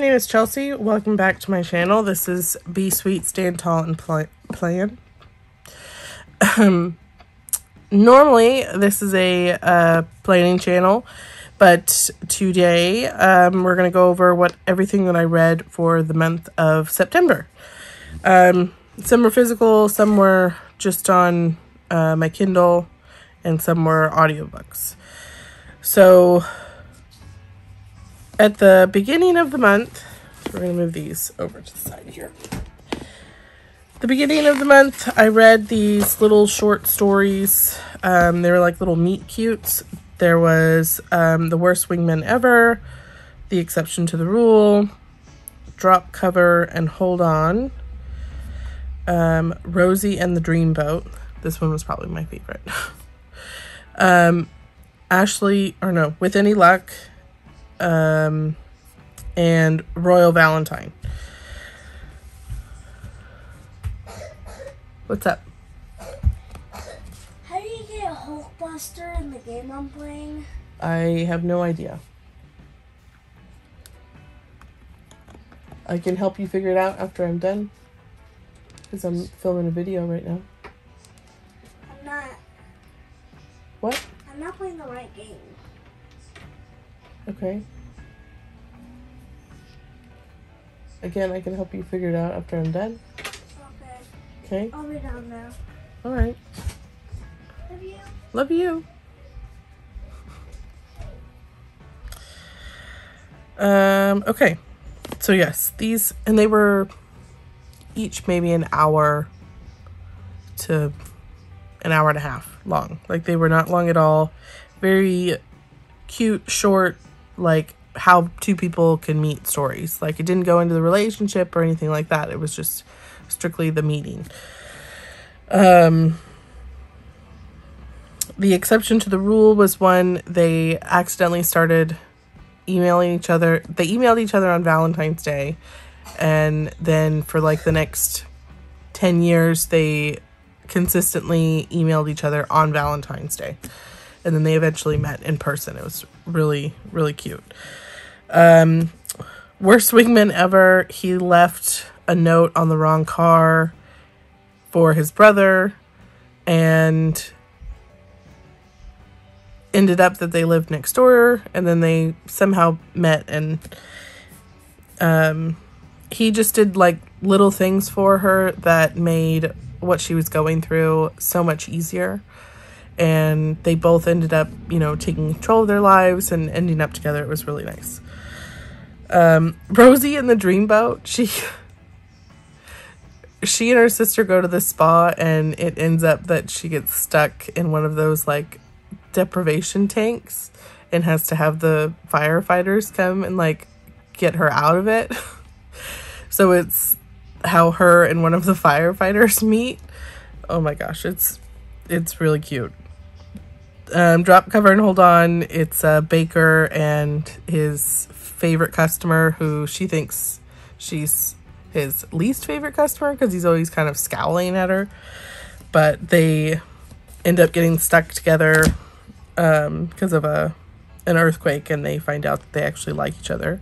name is Chelsea. Welcome back to my channel. This is Be Sweet, Stand Tall, and Plan. Normally, this is a planning channel, but today we're going to go over everything that I read for the month of September. Some were physical, some were just on my Kindle, and some were audiobooks. So at the beginning of the month, we're going to move these over to the side here. The beginning of the month, I read these little short stories. They were like little meet cutes. There was The Worst Wingman Ever, The Exception to the Rule, Drop, Cover, and Hold On, Rosie and the Dreamboat. This one was probably my favorite. With Any Luck, and Royal Valentine. What's up? How do you get a Hulkbuster in the game I'm playing? I have no idea. I can help you figure it out after I'm done, because I'm filming a video right now. I'm not. What? I'm not playing the right game. Okay. Again, I can help you figure it out after I'm done. Okay. Okay? I'll be down now. Alright. Love you. Love you. Okay. So yes, these, and they were each maybe an hour to an hour and a half long. Like, they were not long at all. Very cute, short, like how two people can meet stories. Like, it didn't go into the relationship or anything like that. It was just strictly the meeting. The Exception to the Rule was one they accidentally started emailing each other. They emailed each other on Valentine's Day, and then for like the next 10 years they consistently emailed each other on Valentine's Day, and then they eventually met in person. It was really, really cute. Worst Wingman Ever, he left a note on the wrong car for his brother, and ended up that they lived next door, and then they somehow met, and he just did like little things for her that made what she was going through so much easier. And they both ended up, taking control of their lives and ending up together. It was really nice. Rosie and the Dreamboat, she and her sister go to the spa, and it ends up that she gets stuck in one of those like deprivation tanks and has to have the firefighters come and like get her out of it. So it's how her and one of the firefighters meet. Oh my gosh, it's really cute. Drop, Cover, and Hold On, it's Baker and his favorite customer, who she thinks she's his least favorite customer because he's always kind of scowling at her. But they end up getting stuck together because of an earthquake, and they find out that they actually like each other.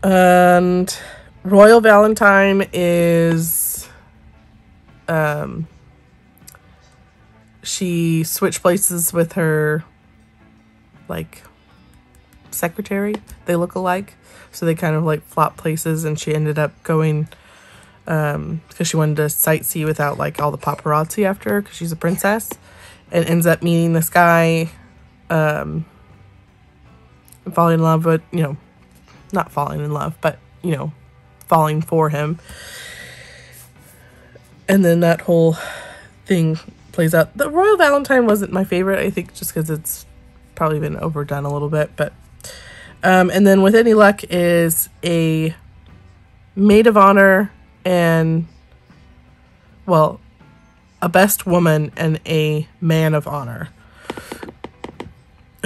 And Royal Valentine is she switched places with her like secretary. They look alike, so they kind of like flop places, and she ended up going because she wanted to sightsee without like all the paparazzi after her because she's a princess, and ends up meeting this guy, falling in love with, not falling in love, but falling for him. And then that whole thing plays out. The Royal Valentine wasn't my favorite, I think, just because it's probably been overdone a little bit. But and then With Any Luck is a maid of honor and, well, a best woman and a man of honor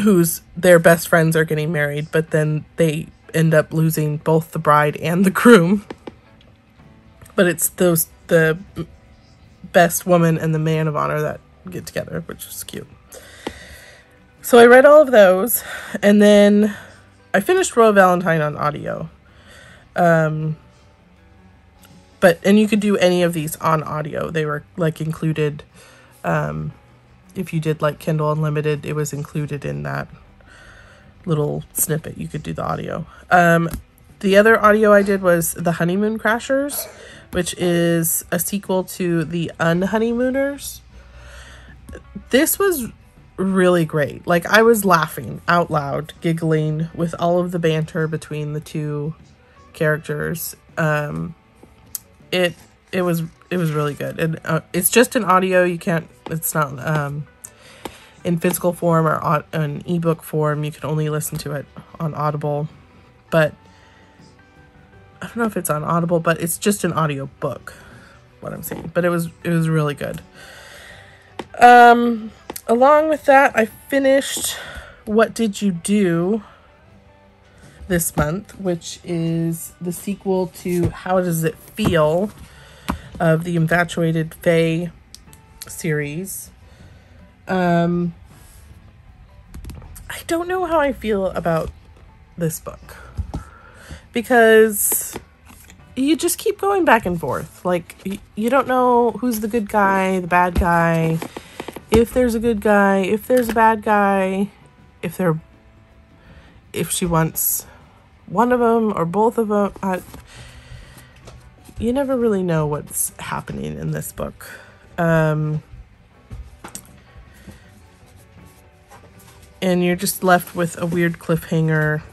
whose their best friends are getting married, but then they end up losing both the bride and the groom. But it's the best woman and the man of honor that get together, which is cute. So I read all of those, and then I finished Royal Valentine on audio. And you could do any of these on audio. They were like included. If you did like Kindle Unlimited, it was included in that little snippet. You could do the audio. The other audio I did was The Honeymoon Crashers, which is a sequel to The Unhoneymooners. This was really great. Like, I was laughing out loud, giggling with all of the banter between the two characters. It was really good. And it's just an audio. You can't, it's not in physical form or an ebook form. You can only listen to it on Audible. But I don't know if it's on Audible, but it's just an audio book, what I'm saying. But it was really good. Along with that, I finished What Did You Do this month, which is the sequel to How Does It Feel of the Infatuated Fae series. I don't know how I feel about this book, because you just keep going back and forth. Like, you don't know who's the good guy, the bad guy, if there's a good guy, if there's a bad guy, if she wants one of them or both of them. You never really know what's happening in this book. And you're just left with a weird cliffhanger.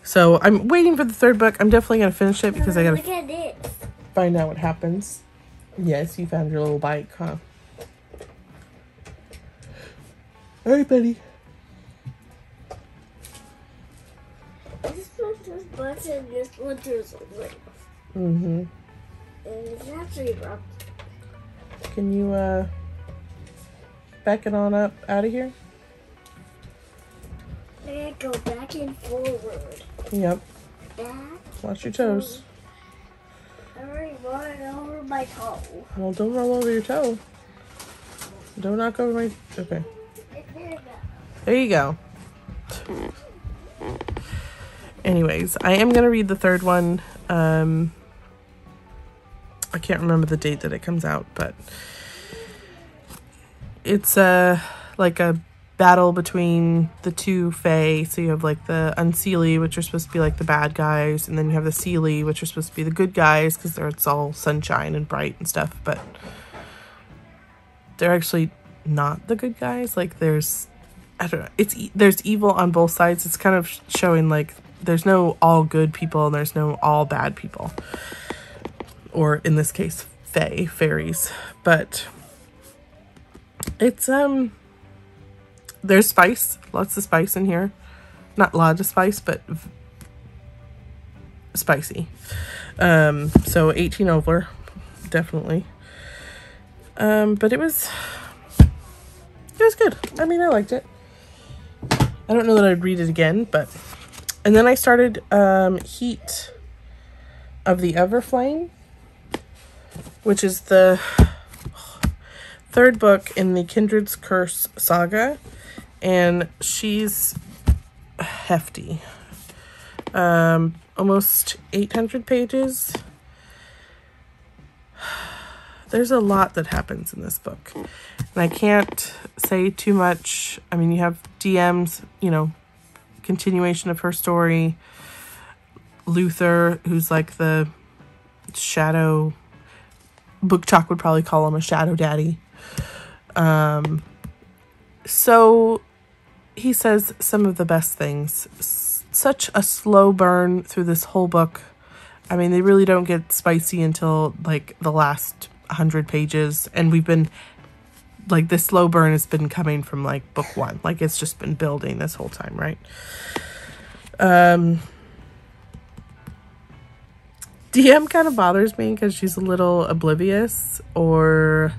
So I'm waiting for the third book. I'm definitely going to finish it because I got to find out what happens. Yes, you found your little bike, huh? All right, buddy. This button just went through something. Mm-hmm. And it's actually rough. Can you back it on up out of here? And go back and forward. Yep. Back. Watch your toes. I already rolled over my toe. Well, don't roll over your toe. Don't knock over my... Okay. There you go. Anyways, I am going to read the third one. I can't remember the date that it comes out, but it's like a battle between the two Fae. So you have like the Unseelie, which are supposed to be like the bad guys, and then you have the Seelie, which are supposed to be the good guys because it's all sunshine and bright and stuff, but they're actually not the good guys. Like, there's, I don't know, there's evil on both sides. It's kind of showing like there's no all good people and there's no all bad people, or in this case fairies. But it's there's spice, lots of spice in here. Not a lot of spice, but spicy. So 18 over, definitely. But it was good. I mean, I liked it. I don't know that I'd read it again, but... And then I started Heat of the Everflame, which is the third book in the Kindred's Curse saga, and she's hefty. Almost 800 pages. There's a lot that happens in this book, and I can't say too much. I mean, you have DM's, continuation of her story. Luther, who's like the shadow... Book Chalk would probably call him a shadow daddy. So he says some of the best things. Such a slow burn through this whole book. I mean, they really don't get spicy until like the last 100 pages, and we've been like, this slow burn has been coming from like book one. Like, it's just been building this whole time, right? DM kind of bothers me because she's a little oblivious or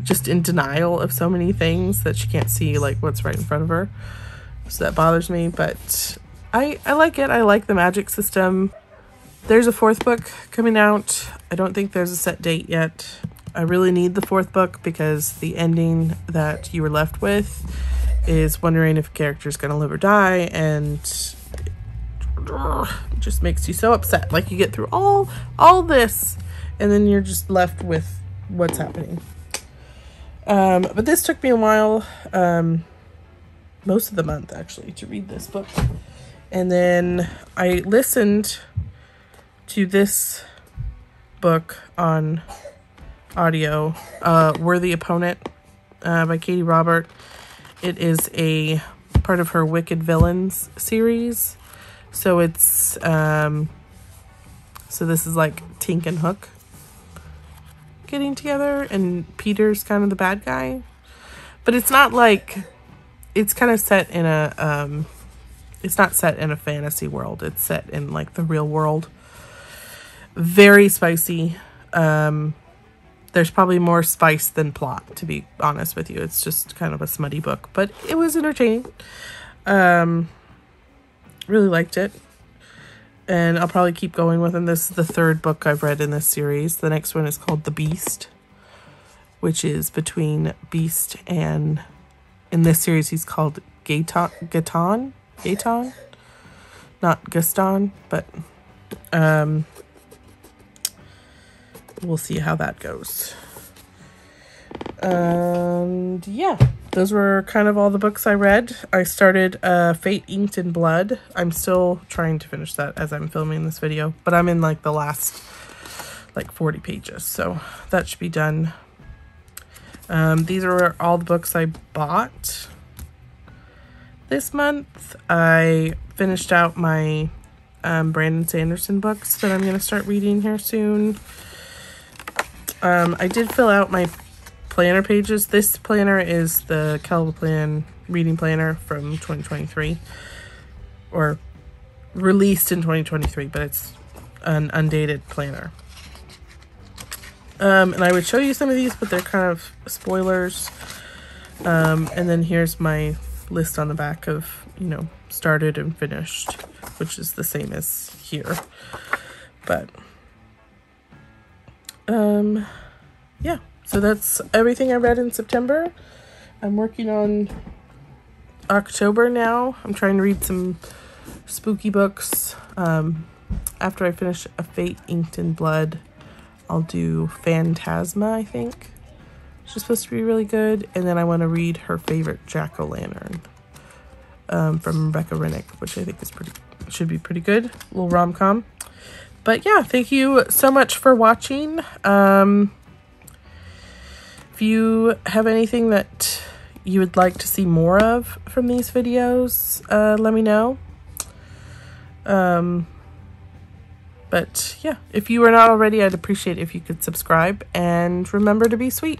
just in denial of so many things that she can't see like what's right in front of her. So that bothers me, but I like it. I like the magic system. There's a fourth book coming out. I don't think there's a set date yet. I really need the fourth book because the ending that you were left with is wondering if a character's going to live or die, and it just makes you so upset. Like, you get through all this, and then you're just left with what's happening. But this took me a while, most of the month actually, to read this book. And then I listened to this book on audio, Worthy Opponent, by Katie Robert. It is a part of her Wicked Villains series. So it's, so this is like Tink and Hook getting together, and Peter's kind of the bad guy. But it's not like, it's kind of set in a, it's not set in a fantasy world. It's set in like the real world. Very spicy. There's probably more spice than plot, to be honest with you. It's just kind of a smutty book, but it was entertaining. Really liked it. And I'll probably keep going with them. This is the third book I've read in this series. The next one is called The Beast, which is between Beast and, in this series, he's called Gaetan? Not Gaston, but we'll see how that goes. And yeah, those were kind of all the books I read. I started Fate Inked in Blood. I'm still trying to finish that as I'm filming this video, but I'm in like the last like 40 pages, so that should be done. These are all the books I bought this month. I finished out my Brandon Sanderson books that I'm going to start reading here soon. I did fill out my planner pages. This planner is the Calvaplan reading planner from 2023, or released in 2023, but it's an undated planner. And I would show you some of these, but they're kind of spoilers. And then here's my list on the back of, you know, started and finished, which is the same as here. But yeah, so that's everything I read in September. I'm working on October now. I'm trying to read some spooky books. After I finish A Fate Inked in Blood, I'll do Phantasma, I think. She's supposed to be really good. And then I want to read her favorite Jack-o'-lantern from Rebecca Rennick, which I think is should be pretty good. A little rom-com. But yeah, thank you so much for watching. If you have anything that you would like to see more of from these videos, let me know. But yeah, if you are not already, I'd appreciate if you could subscribe, and remember to be sweet.